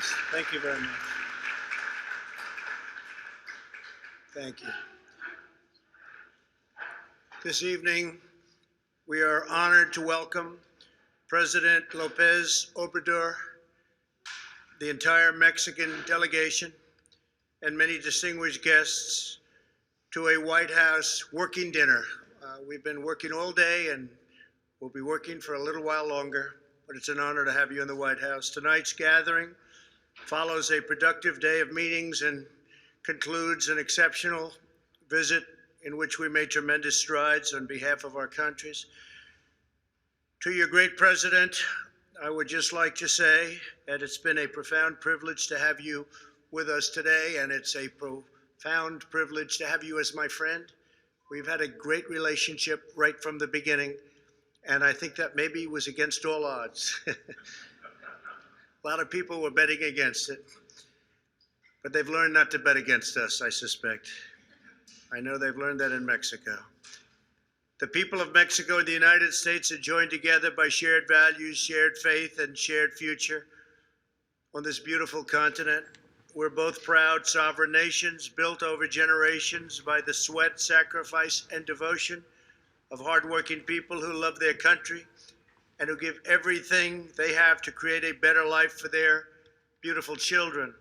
Please, thank you very much. Thank you. This evening, we are honored to welcome President López Obrador, the entire Mexican delegation, and many distinguished guests to a White House working dinner. We've been working all day and we'll be working for a little while longer, but it's an honor to have you in the White House. Tonight's gathering follows a productive day of meetings and concludes an exceptional visit in which we made tremendous strides on behalf of our countries. To your great president, I would just like to say that it's been a profound privilege to have you with us today, and it's a profound privilege to have you as my friend. We've had a great relationship right from the beginning, and I think that maybe was against all odds. A lot of people were betting against it, but they've learned not to bet against us, I suspect. I know they've learned that in Mexico. The people of Mexico and the United States are joined together by shared values, shared faith, and shared future on this beautiful continent. We're both proud sovereign nations built over generations by the sweat, sacrifice, and devotion of hardworking people who love their country and who give everything they have to create a better life for their beautiful children.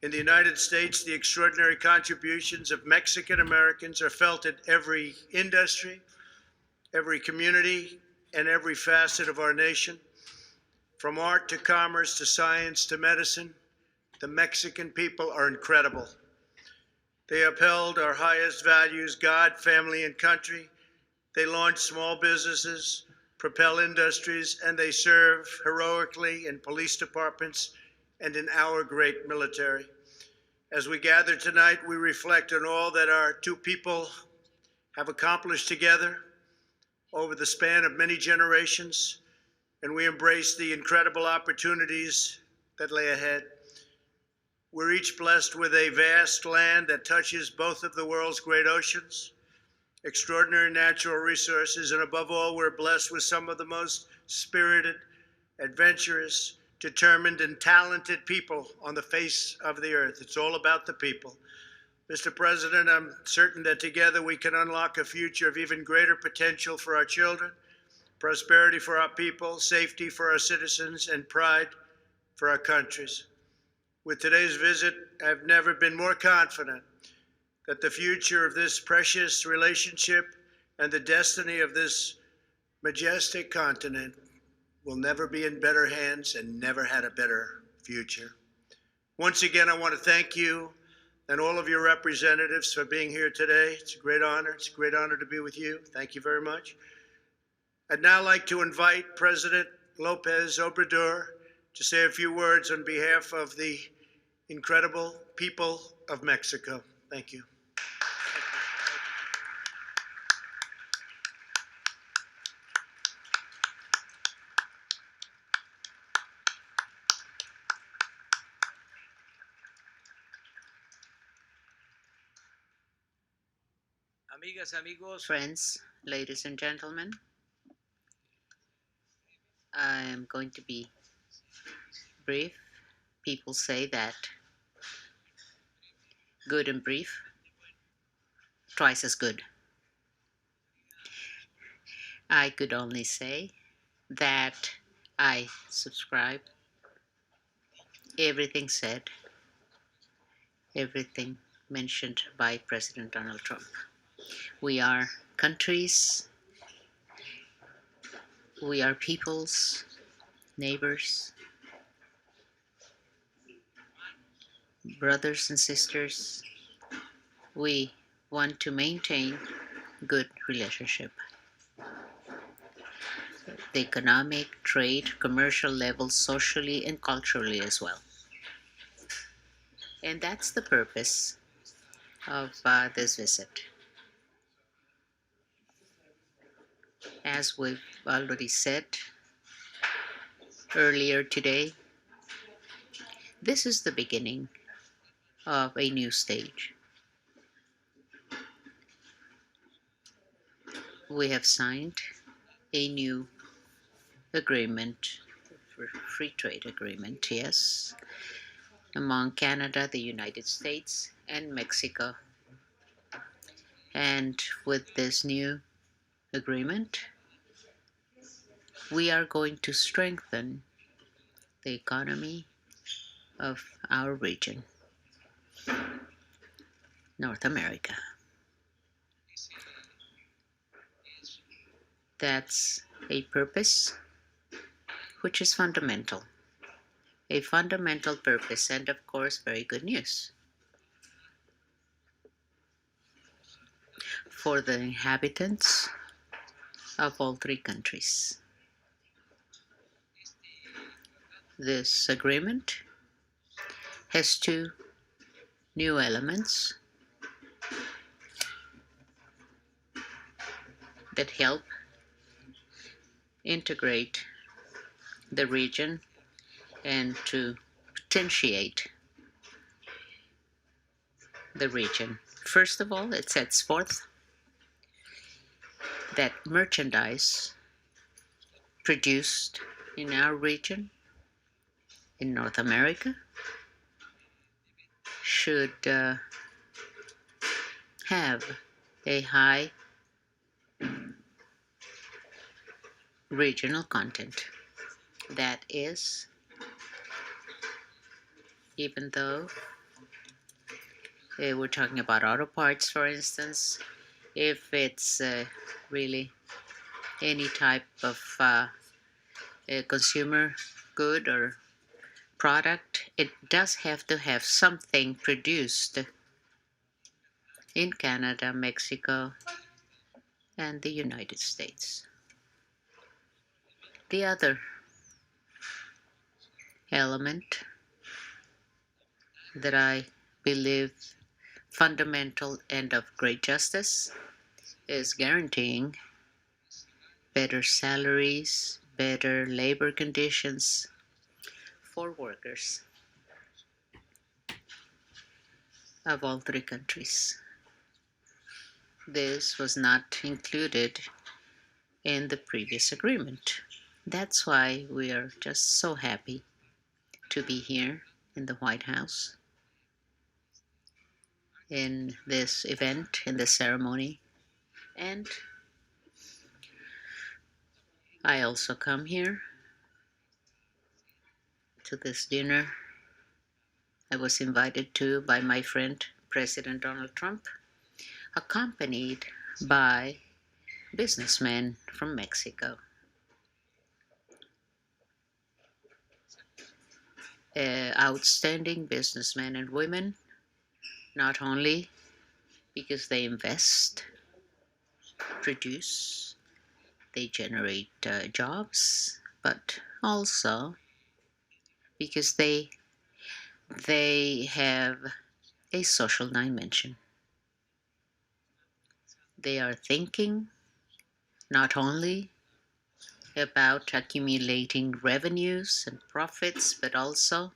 In the United States, the extraordinary contributions of Mexican Americans are felt in every industry, every community, and every facet of our nation. From art to commerce to science to medicine, the Mexican people are incredible. They upheld our highest values, God, family, and country. They launch small businesses, propel industries, and they serve heroically in police departments and in our great military. As we gather tonight, we reflect on all that our two people have accomplished together over the span of many generations, and we embrace the incredible opportunities that lay ahead. We're each blessed with a vast land that touches both of the world's great oceans, extraordinary natural resources, and above all, we're blessed with some of the most spirited, adventurous, determined, and talented people on the face of the earth. It's all about the people. Mr. President, I'm certain that together we can unlock a future of even greater potential for our children, prosperity for our people, safety for our citizens, and pride for our countries. With today's visit, I've never been more confident that the future of this precious relationship and the destiny of this majestic continent will never be in better hands and never had a better future. Once again, I want to thank you and all of your representatives for being here today. It's a great honor. It's a great honor to be with you. Thank you very much. I'd now like to invite President López Obrador to say a few words on behalf of the incredible people of Mexico. Thank you. Amigas, amigos, friends, ladies and gentlemen, I am going to be brief. People say that good and brief, twice as good. I could only say that I subscribe everything said, everything mentioned by President Donald Trump. We are countries, we are peoples, neighbors, brothers and sisters. We want to maintain good relationship. The economic, trade, commercial levels, socially and culturally as well. And that's the purpose of this visit. As we've already said earlier today, this is the beginning of a new stage. We have signed a new agreement free trade agreement, yes, among Canada, the United States, and Mexico. And with this new agreement, we are going to strengthen the economy of our region, North America. That's a purpose which is fundamental. A fundamental purpose, and of course, very good news for the inhabitants of all three countries. This agreement has two new elements that help integrate the region and to potentiate the region. First of all, it sets forth that merchandise produced in our region, in North America, should have a high regional content. That is, even though we're talking about auto parts, for instance, if it's really any type of a consumer good or product, it does have to have something produced in Canada, Mexico, and the United States. The other element that I believe fundamental and of great justice is guaranteeing better salaries, better labor conditions for workers of all three countries. This was not included in the previous agreement. That's why we are just so happy to be here in the White House in this event, in this ceremony. And I also come here to this dinner I was invited to by my friend President Donald Trump, accompanied by businessmen from Mexico. Outstanding businessmen and women, not only because they invest, produce, they generate jobs, but also because they have a social dimension. They are thinking not only about accumulating revenues and profits, but also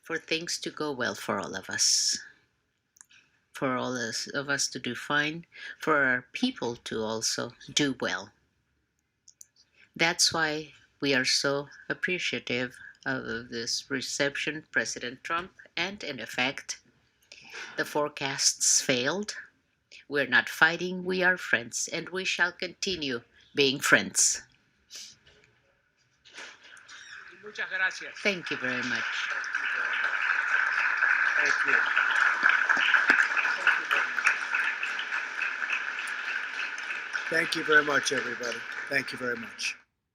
for things to go well for all of us, for all of us to do fine, for our people to also do well. That's why we are so appreciative of this reception, President Trump, and in effect, the forecasts failed. We're not fighting, we are friends, and we shall continue being friends. Muchas gracias. Thank you very much. Thank you. Thank you very much, everybody. Thank you very much.